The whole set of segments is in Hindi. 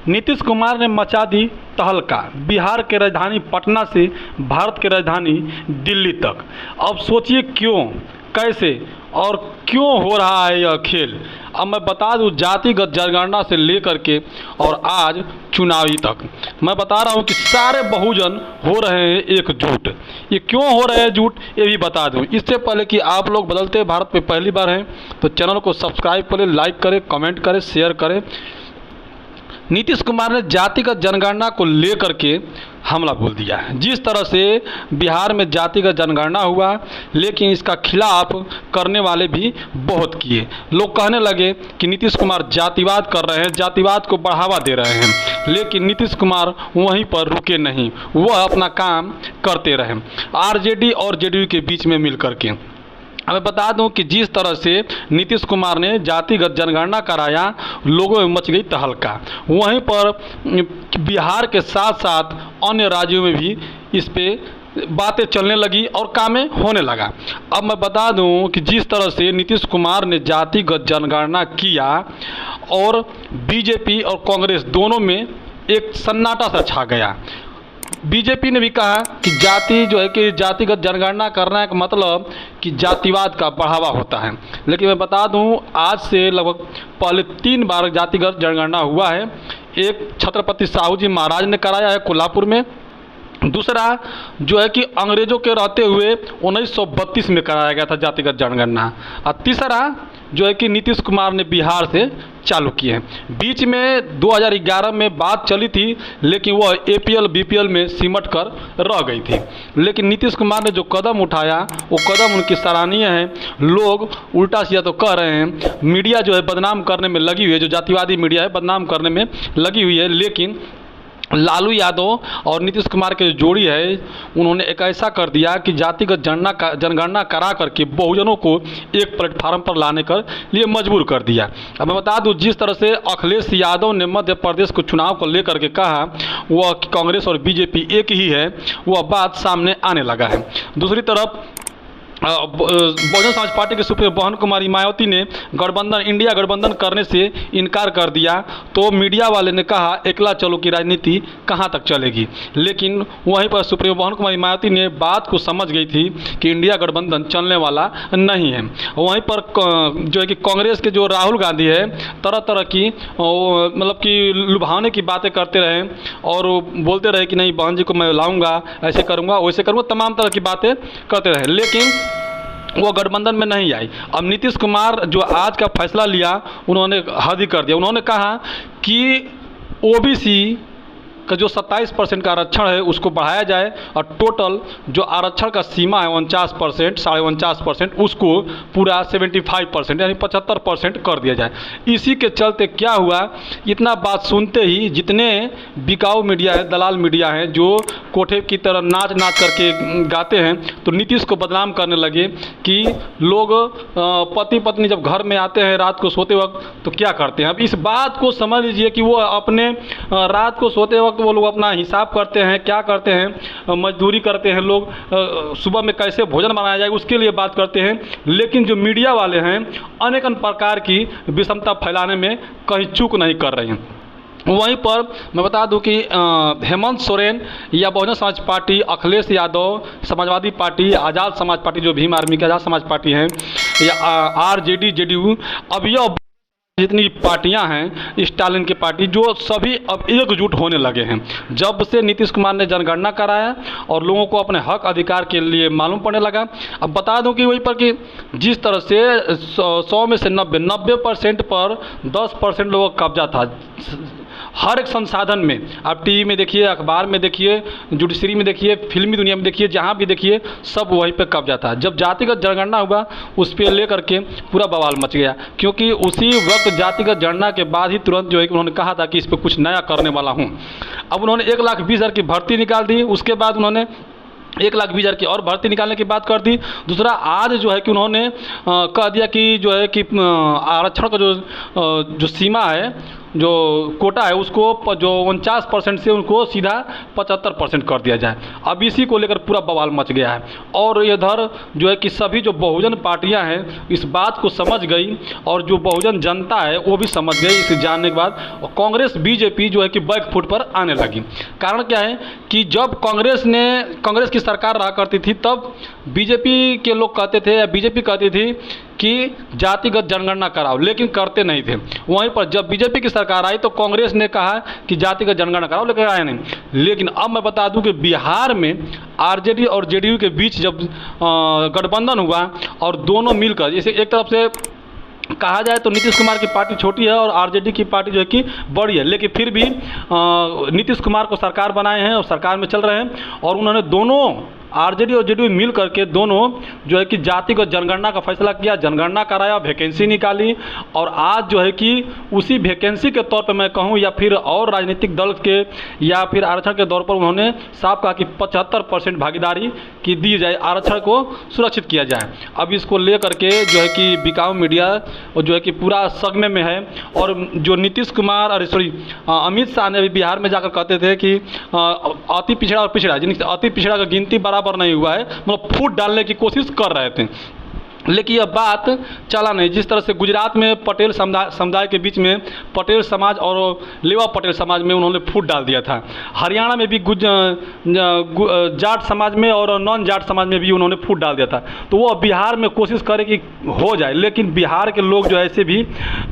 नीतीश कुमार ने मचा दी तहलका। बिहार के राजधानी पटना से भारत की राजधानी दिल्ली तक। अब सोचिए क्यों, कैसे और क्यों हो रहा है यह खेल। अब मैं बता दूं, जातिगत जनगणना से लेकर के और आज चुनावी तक मैं बता रहा हूं कि सारे बहुजन हो रहे हैं एकजुट। ये क्यों हो रहे हैं एकजुट, ये भी बता दूं। इससे पहले कि आप लोग बदलते भारत पे पहली बार हैं तो चैनल को सब्सक्राइब करें, लाइक करें, कमेंट करें, शेयर करें। नीतीश कुमार ने जातिगत जनगणना को लेकर के हमला बोल दिया है। जिस तरह से बिहार में जातिगत जनगणना हुआ, लेकिन इसका खिलाफ करने वाले भी बहुत किए। लोग कहने लगे कि नीतीश कुमार जातिवाद कर रहे हैं, जातिवाद को बढ़ावा दे रहे हैं। लेकिन नीतीश कुमार वहीं पर रुके नहीं, वह अपना काम करते रहे आरजेडी और जेडीयू के बीच में मिल करके। अब मैं बता दूं कि जिस तरह से नीतीश कुमार ने जातिगत जनगणना कराया, लोगों में मच गई तहलका। वहीं पर बिहार के साथ साथ अन्य राज्यों में भी इस पे बातें चलने लगी और कामें होने लगा। अब मैं बता दूं कि जिस तरह से नीतीश कुमार ने जातिगत जनगणना किया और बीजेपी और कांग्रेस दोनों में एक सन्नाटा सा छा गया। बीजेपी ने भी कहा कि जाति जो है कि जातिगत जनगणना करने का मतलब कि जातिवाद का बढ़ावा होता है। लेकिन मैं बता दूं, आज से लगभग पहले 3 बार जातिगत जनगणना हुआ है। एक छत्रपति साहू जी महाराज ने कराया है कोल्हापुर में, दूसरा जो है कि अंग्रेजों के रहते हुए 1932 में कराया गया था जातिगत जनगणना, और तीसरा जो है कि नीतीश कुमार ने बिहार से चालू किए हैं। बीच में 2011 में बात चली थी, लेकिन वह एपीएल बीपीएल में सिमट कर रह गई थी। लेकिन नीतीश कुमार ने जो कदम उठाया वो कदम उनकी सराहनीय है। लोग उल्टा सीधा तो कह रहे हैं, मीडिया जो है बदनाम करने में लगी हुई है, जो जातिवादी मीडिया है बदनाम करने में लगी हुई है। लेकिन लालू यादव और नीतीश कुमार की जो जोड़ी है, उन्होंने एक ऐसा कर दिया कि जातिगत जनगणना करा करके बहुजनों को एक प्लेटफार्म पर लाने के लिए मजबूर कर दिया। अब मैं बता दूं, जिस तरह से अखिलेश यादव ने मध्य प्रदेश को चुनाव को लेकर के कहा वह कांग्रेस और बीजेपी एक ही है, वह बात सामने आने लगा है। दूसरी तरफ बहुजन समाज पार्टी के सुप्रीमो बहन कुमारी मायावती ने गठबंधन, इंडिया गठबंधन करने से इनकार कर दिया। तो मीडिया वाले ने कहा एकला चलो की राजनीति कहां तक चलेगी। लेकिन वहीं पर सुप्रीमो बहन कुमारी मायावती ने बात को समझ गई थी कि इंडिया गठबंधन चलने वाला नहीं है। वहीं पर जो है कि कांग्रेस के जो राहुल गांधी है, तरह तरह की मतलब कि लुभावने की बातें करते रहे और बोलते रहे कि नहीं बहन जी को मैं लाऊंगा, ऐसे करूंगा वैसे करूंगा, तमाम तरह की बातें करते रहे, लेकिन वो गठबंधन में नहीं आई। अब नीतीश कुमार जो आज का फैसला लिया, उन्होंने हद ही कर दिया। उन्होंने कहा कि ओबीसी का जो 27% का आरक्षण है उसको बढ़ाया जाए और टोटल जो आरक्षण का सीमा है 49%, 49.5%, उसको पूरा 75% यानी 75% कर दिया जाए। इसी के चलते क्या हुआ, इतना बात सुनते ही जितने बिकाऊ मीडिया है, दलाल मीडिया है, जो कोठे की तरह नाच नाच करके गाते हैं, तो नीतीश को बदनाम करने लगे कि लोग पति पत्नी जब घर में आते हैं रात को सोते वक्त तो क्या करते हैं। अब इस बात को समझ लीजिए कि वो अपने रात को सोते वक्त वो लोग अपना हिसाब करते हैं, क्या करते हैं, मजदूरी करते हैं लोग, सुबह में कैसे भोजन बनाया जाए उसके लिए बात करते हैं। लेकिन जो मीडिया वाले हैं अनेक प्रकार की विषमता फैलाने में कहीं चूक नहीं कर रहे हैं। वहीं पर मैं बता दूं कि हेमंत सोरेन या बहुजन समाज पार्टी, अखिलेश यादव समाजवादी पार्टी, आज़ाद समाज पार्टी जो भीम आर्मी की आज़ाद समाज पार्टी है, या आरजेडी जेडीयू, अब यह जितनी पार्टियां हैं स्टालिन की पार्टी, जो सभी अब एकजुट होने लगे हैं। जब से नीतीश कुमार ने जनगणना कराया और लोगों को अपने हक अधिकार के लिए मालूम पड़ने लगा। अब बता दूं कि वहीं पर कि जिस तरह से 100 में से 90% पर 10% लोगों का कब्जा था हर एक संसाधन में। आप टीवी में देखिए, अखबार में देखिए, जुडिशरी में देखिए, फिल्मी दुनिया में देखिए, जहाँ भी देखिए सब वहीं पे कब्जा था। जब जातिगत जनगणना हुआ उस पर लेकर के पूरा बवाल मच गया, क्योंकि उसी वक्त जातिगत जनगणना के बाद ही तुरंत जो है कि उन्होंने कहा था कि इस पर कुछ नया करने वाला हूँ। अब उन्होंने 1,20,000 की भर्ती निकाल दी, उसके बाद उन्होंने 1,20,000 की और भर्ती निकालने की बात कर दी। दूसरा आज जो है कि उन्होंने कह दिया कि जो है कि आरक्षण का जो सीमा है जो कोटा है उसको जो 49% से उनको सीधा 75% कर दिया जाए। अब इसी को लेकर पूरा बवाल मच गया है। और इधर जो है कि सभी जो बहुजन पार्टियां हैं इस बात को समझ गई और जो बहुजन जनता है वो भी समझ गई। इसे जानने के बाद कांग्रेस बीजेपी जो है कि बैक फुट पर आने लगी। कारण क्या है कि जब कांग्रेस की सरकार रहा करती थी तब बीजेपी के लोग कहते थे या बीजेपी कहती थी कि जातिगत जनगणना कराओ, लेकिन करते नहीं थे। वहीं पर जब बीजेपी की सरकार आई तो कांग्रेस ने कहा कि जातिगत जनगणना कराओ, लेकिन आया नहीं। लेकिन अब मैं बता दूं कि बिहार में आरजेडी और जेडीयू के बीच जब गठबंधन हुआ और दोनों मिलकर, जैसे एक तरफ से कहा जाए तो नीतीश कुमार की पार्टी छोटी है और आरजेडी की पार्टी जो है कि बड़ी है, लेकिन फिर भी नीतीश कुमार को सरकार बनाए हैं और सरकार में चल रहे हैं। और उन्होंने दोनों आरजेडी और जेडीयू मिल करके दोनों जो है कि जातिगत जनगणना का फैसला किया, जनगणना कराया, वैकेंसी निकाली। और आज जो है कि उसी वैकेंसी के तौर पर मैं कहूँ या फिर और राजनीतिक दल के या फिर आरक्षण के तौर पर उन्होंने साफ कहा कि 75% भागीदारी की दी जाए, आरक्षण को सुरक्षित किया जाए। अब इसको लेकर के जो है कि बिकाऊ मीडिया जो है कि पूरा सदमे में है। और जो नीतीश कुमार अमित शाह ने अभी बिहार में जाकर कहते थे कि अति पिछड़ा और पिछड़ा, जिनकी अति पिछड़ा का गिनती बराबर नहीं हुआ है, मतलब फूट डालने की कोशिश कर रहे थे। लेकिन यह बात चला नहीं। जिस तरह से गुजरात में पटेल समुदाय के बीच में पटेल समाज और लेवा पटेल समाज में उन्होंने फूट डाल दिया था। हरियाणा में भी जाट समाज में और नॉन जाट समाज में भी उन्होंने फूट डाल दिया था। तो वो बिहार में कोशिश करे कि हो जाए, लेकिन बिहार के लोग जो ऐसे भी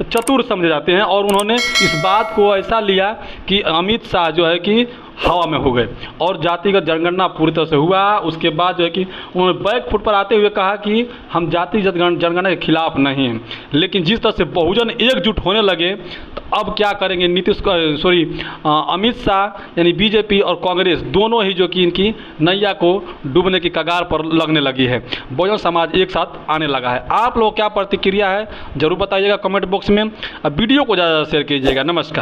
चतुर समझे जाते हैं और उन्होंने इस बात को ऐसा लिया कि अमित शाह जो है कि हवा में हो गए और जातिगत जनगणना पूरी तरह से हुआ। उसके बाद जो है कि उन्होंने बैक फुट पर आते हुए कहा कि हम जातिगत जनगणना के खिलाफ नहीं हैं। लेकिन जिस तरह से बहुजन एकजुट होने लगे तो अब क्या करेंगे अमित शाह यानी बीजेपी और कांग्रेस दोनों ही जो कि इनकी नैया को डूबने की कगार पर लगने लगी है। बहुजन समाज एक साथ आने लगा है। आप लोग क्या प्रतिक्रिया है ज़रूर बताइएगा कमेंट बॉक्स में। अब वीडियो को ज़्यादा शेयर कीजिएगा। नमस्कार।